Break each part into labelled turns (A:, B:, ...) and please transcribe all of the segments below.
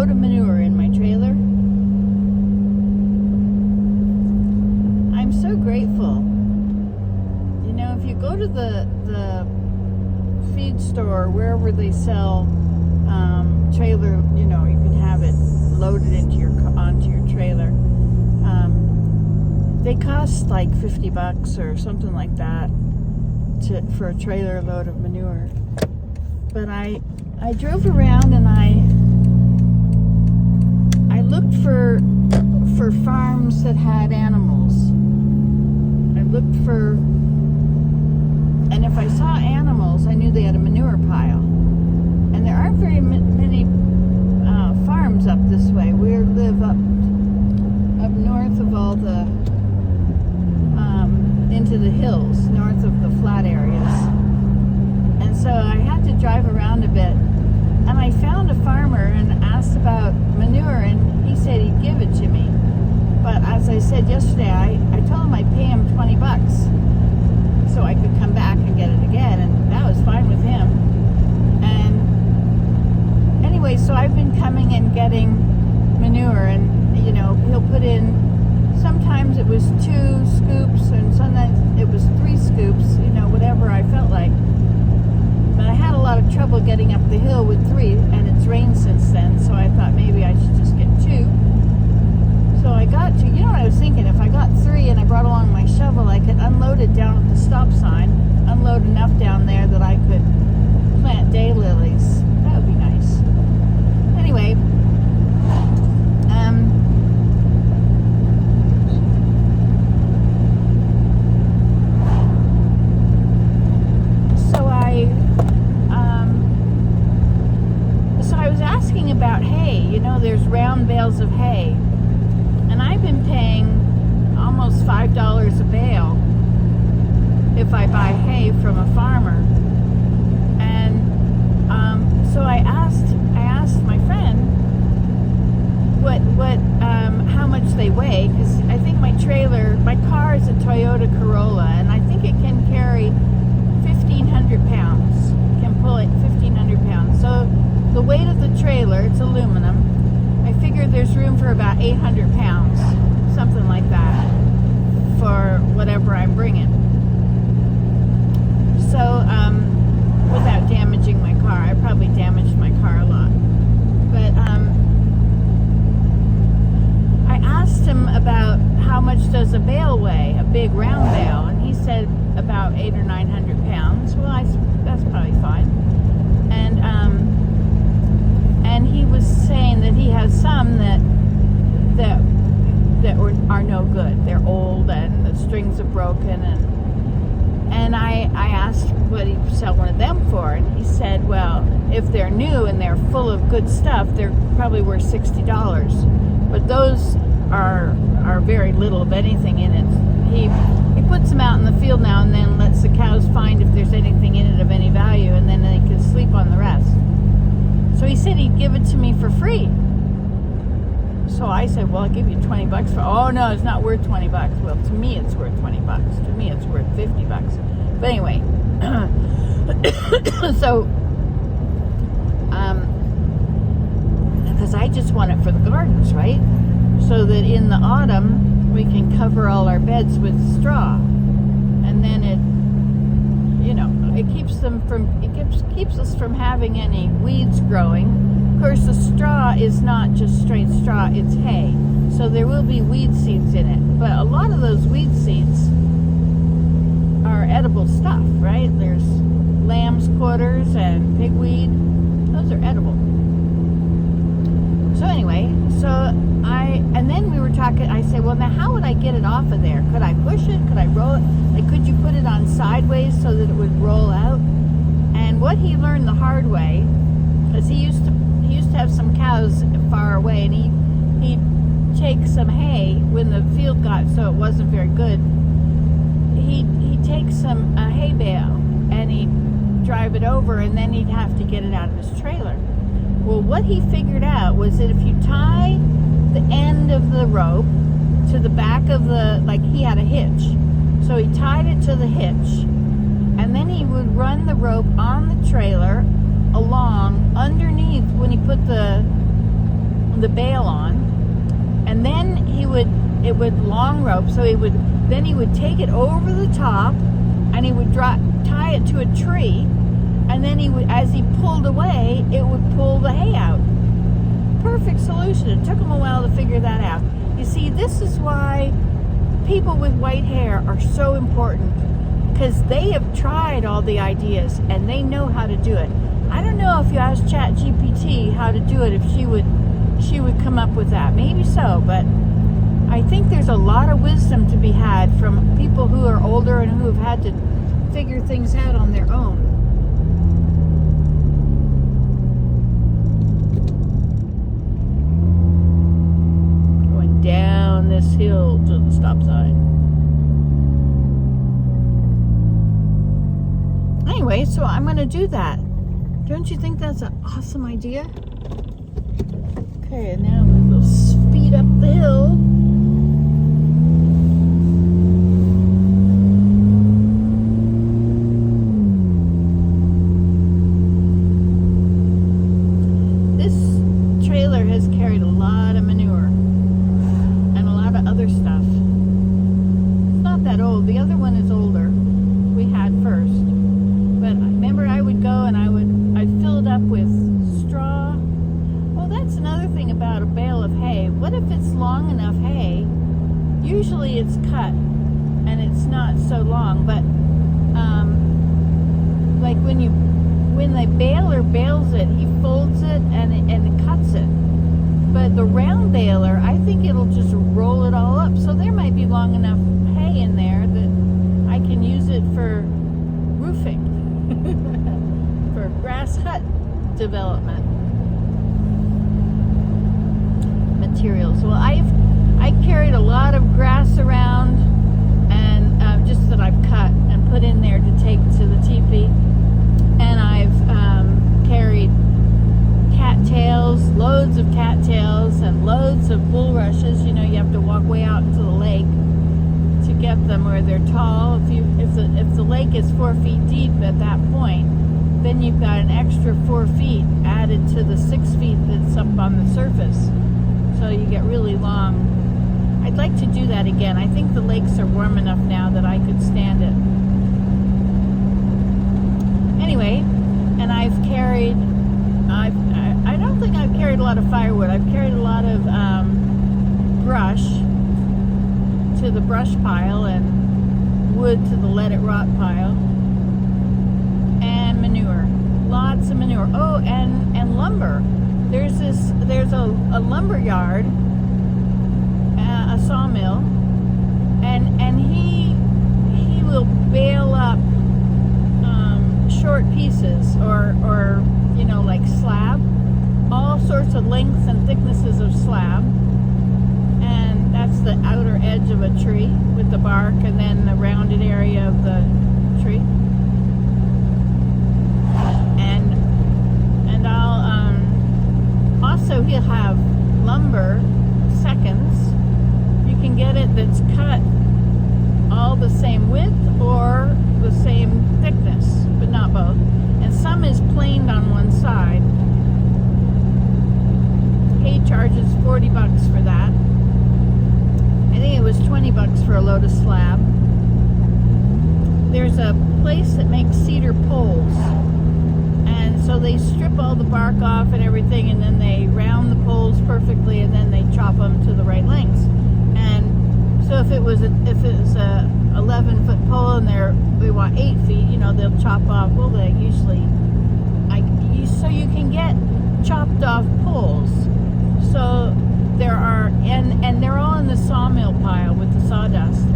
A: load of manure in my trailer. I'm so grateful. You know, if you go to the feed store, wherever they sell trailer, you know, you can have it loaded onto your trailer. They cost like $50 or something like that for a trailer load of manure. But I drove around and I looked for farms that had animals. I looked for, and if I saw animals, I knew they had a manure pile. And there aren't very many farms up this way. We live up north of all the into the hills, north of the flat areas. And so I had to drive around a bit. And I found a farmer and asked about manure, and he said he'd give it to me. But as I said yesterday, I told him I'd pay him $20 so I could come back and get it again, and that was fine with him. And anyway, so I've been coming and getting manure, and you know, he'll put in, sometimes it was 2 scoops and sometimes it was 3 scoops, you know, whatever I felt like. But I had a lot of trouble getting up the hill with 3, and it's rained since then, so I thought maybe I should just get 2. So I got to, you know what I was thinking, if I got 3 and I brought along my shovel, I could unload it down at the stop sign, unload enough down there that I could plant daylilies. That would be nice. Anyway, about hay. You know, there's round bales of hay, and I've been paying almost $5 a bale if I buy hay from a farmer. And so I asked my friend how much they weigh, because I think my car is a Toyota Corolla, and I think it can carry 1,500 pounds. It can pull it 1,500 pounds. So the weight of the trailer, it's aluminum, I figured there's room for about 800 pounds, something like that, for whatever I'm bringing. So, without damaging my car, I probably damaged my car a lot. But I asked him about how much does a bale weigh, a big round bale, and he said about 800 or 900 pounds. Well, that's probably fine. And he was saying that he has some that are no good. They're old and the strings are broken. And I asked what he'd sell one of them for, and he said, well, if they're new and they're full of good stuff, they're probably worth $60. But those are very little of anything in it. He puts them out in the field now and then, lets the cows find if there's anything in it of any value, and then they can sleep on the rest. So he said he'd give it to me for free. So I said, well, I'll give you $20 for, oh no, it's not worth $20. Well, to me it's worth $20. To me it's worth $50. But anyway, so, because I just want it for the gardens, right? So that in the autumn, we can cover all our beds with straw. And then it, you know, it keeps us from having any weeds growing. Of course, the straw is not just straight straw, it's hay. So there will be weed seeds in it. But a lot of those weed seeds are edible stuff, right? There's lamb's quarters and pigweed. Those are edible. So anyway, and then we were talking, I said, well, now how would I get it off of there? Could I push it? Could I roll it? Like, could you put it on sideways so that it would roll out? And what he learned the hard way, is he used to have some cows far away, and he'd take some hay when the field got so it wasn't very good. He'd take some hay bale and he'd drive it over, and then he'd have to get it out of his trailer. Well, what he figured out was that if you tie the end of the rope to the back of like he had a hitch, so he tied it to the hitch, and then he would run the rope on the trailer along underneath when he put the the bale on, and then it would long rope, so he would take it over the top, and he would tie it to a tree, and then as he pulled away, it would pull the hay out. Perfect solution. It took him a while to figure that out. You see, this is why people with white hair are so important, because they have tried all the ideas and they know how to do it. I don't know if you asked ChatGPT how to do it, if she would come up with that. Maybe so, but I think there's a lot of wisdom to be had from people who are older and who have had to figure things out on their own. Going down this hill to the stop sign. Anyway, so I'm going to do that. Don't you think that's an awesome idea? Okay, now we'll speed up the hill. This trailer has carried a lot of manure and a lot of other stuff. It's not that old. The other one is older. We had first. But remember, I would go and I'd fill it up with straw. Well, that's another thing about a bale of hay. What if it's long enough hay? Usually it's cut and it's not so long, but like when the baler bales it, he folds it and cuts it. But the round baler, I think it'll just roll it all up. So there might be long enough hay in there that I can use it for roofing. For grass hut development materials. Well, I carried a lot of grass around, and just that I've cut and put in there to take to the teepee, and I've carried cattails, loads of cattails, and loads of bulrushes. You know, you have to walk way out into the lake to get them where they're tall. If the lake is 4 feet deep at that point, then you've got an extra 4 feet added to the 6 feet that's up on the surface. So you get really long. I'd like to do that again. I think the lakes are warm enough now that I could stand it. Anyway, and I don't think I've carried a lot of firewood. I've carried a lot of brush to the brush pile and wood to the let it rot pile, and manure, lots of manure. Oh, and lumber. There's a lumber yard, a sawmill, and he will bale up short pieces or like slab, all sorts of lengths and thicknesses of slab. And that's the outer edge of a tree with the bark, and then the rounded area of the tree. And I'll also, he'll have lumber seconds. You can get it that's cut all the same width or the same thickness, but not both. And some is planed on one side. He charges $40 for that. I think it was $20 for a load of slab. There's a place that makes cedar poles, and so they strip all the bark off and everything, and then they round the poles perfectly, and then they chop them to the right lengths. And so if it was a 11-foot pole and they want 8 feet, they'll chop off. Well, they usually so you can get chopped off poles. So there are, and they're all in the sawmill pile with the sawdust.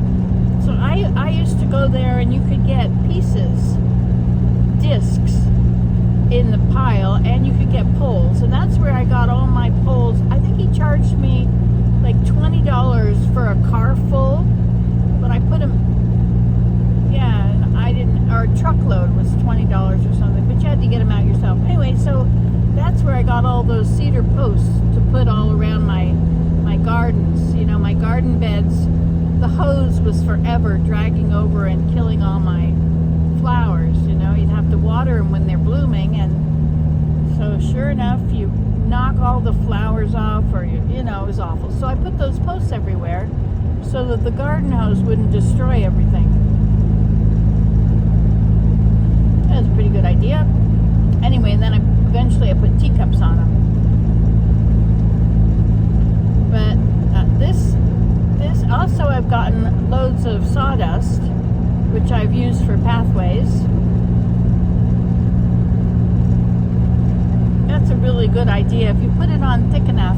A: So I used to go there, and you could get pieces, discs in the pile, and you could get poles. And that's where I got all my poles. I think he charged me like $20 for a car full, but I put them, or a truckload was $20 or something, but you had to get them out yourself. Anyway, so that's where I got all those cedar posts to put all around my gardens. My garden beds, the hose was forever dragging over and killing all my flowers. You'd have to water them when they're blooming, and so sure enough, you knock all the flowers off, or you know, it was awful. So I put those posts everywhere so that the garden hose wouldn't destroy everything. That was a pretty good idea. Anyway, and then eventually I put teacups on them. But this also, I've gotten loads of sawdust, which I've used for pathways. That's a really good idea. If you put it on thick enough,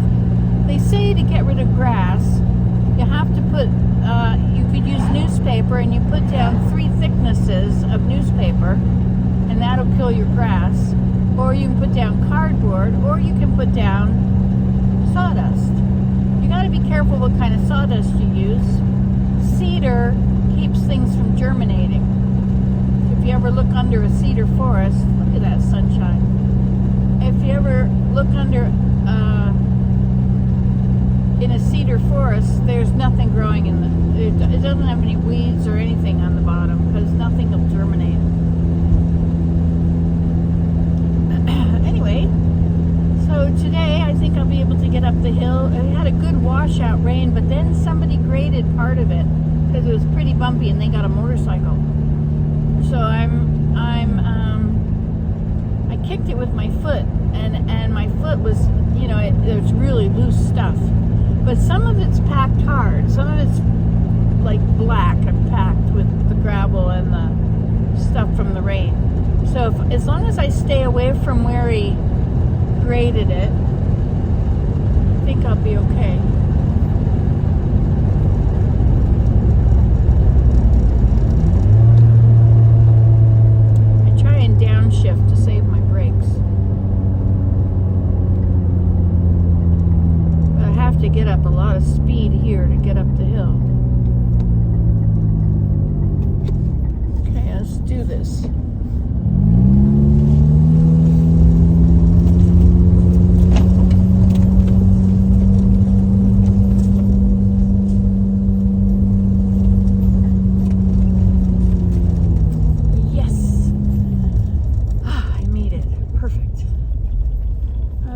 A: they say to get rid of grass, you have to put, you could use newspaper, and you put down 3 thicknesses of newspaper, and that'll kill your grass. Or you can put down cardboard, or you can put down sawdust. You got to be careful what kind of sawdust you use. Cedar keeps things from germinating. If you ever look under a cedar forest, look at that sunshine. If you ever look under in a cedar forest, there's nothing growing in it doesn't have any weeds or anything on the bottom, because nothing will germinate. Anyway, so today I think I'll be able to get up the hill. It had a good washout rain, but then somebody graded part of it because it was pretty bumpy, and they got a motorcycle. So I kicked it with my foot, and my foot was, you know, it's really loose stuff. But some of it's packed hard. Some of it's like black and packed with the gravel and the stuff from the rain. So as long as I stay away from where he graded it, I think I'll be okay. I try and downshift to save my brakes. But I have to get up a lot of speed here to get up the hill. Okay, let's do this.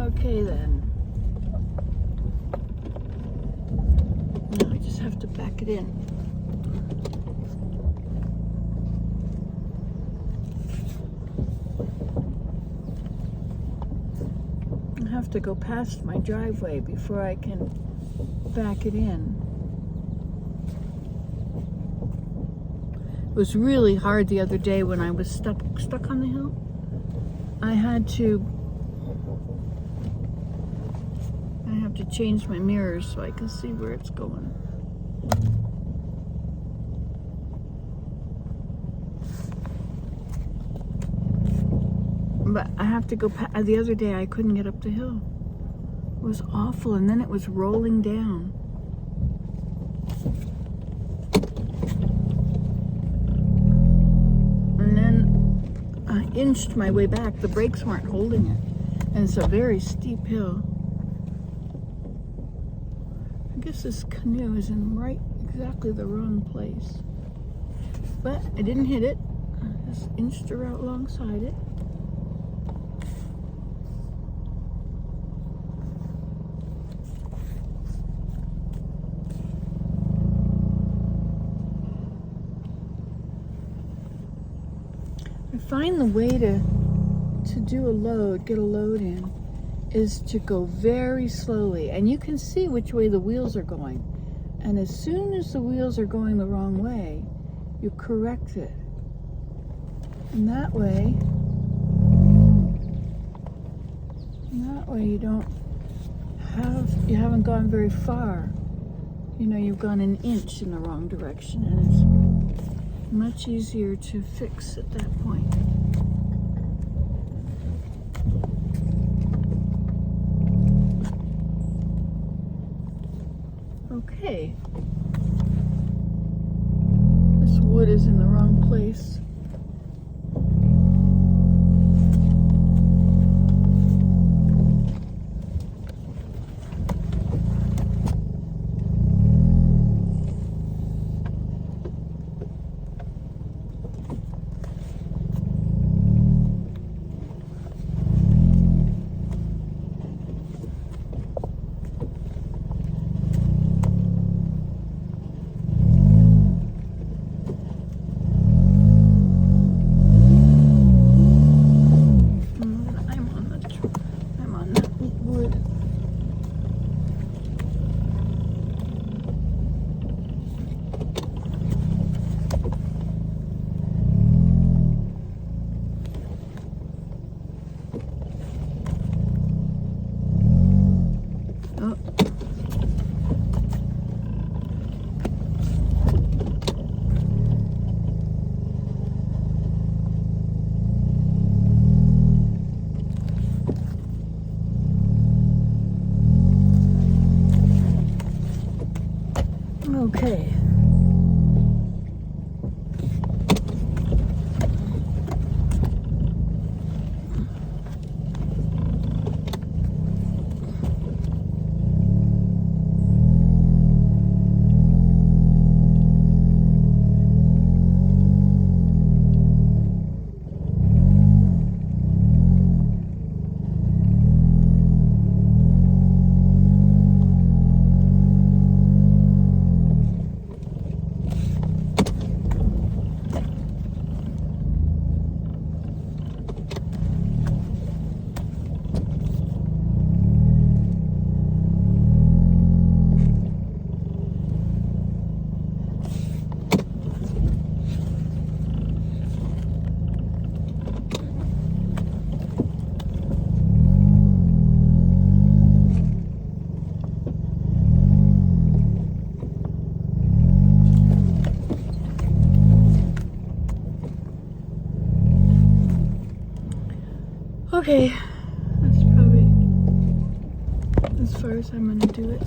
A: Okay then. Now I just have to back it in. I have to go past my driveway before I can back it in. It was really hard the other day when I was stuck on the hill. I have to change my mirrors so I can see where it's going. But I have to go the other day I couldn't get up the hill. It was awful, and then it was rolling down. And then I inched my way back. The brakes weren't holding it. And it's a very steep hill. I guess this canoe is in exactly the wrong place. But I didn't hit it. I just inched her out alongside it. I find the way to do a load, get a load in, is to go very slowly, and you can see which way the wheels are going, and as soon as the wheels are going the wrong way, you correct it, and that way you haven't gone very far. You know, you've gone an inch in the wrong direction, and it's much easier to fix at that point. Okay. This wood is in the wrong place. Okay, that's probably as far as I'm gonna do it.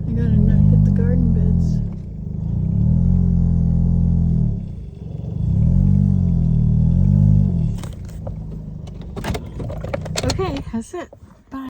A: I gotta not hit the garden beds. Okay, that's it.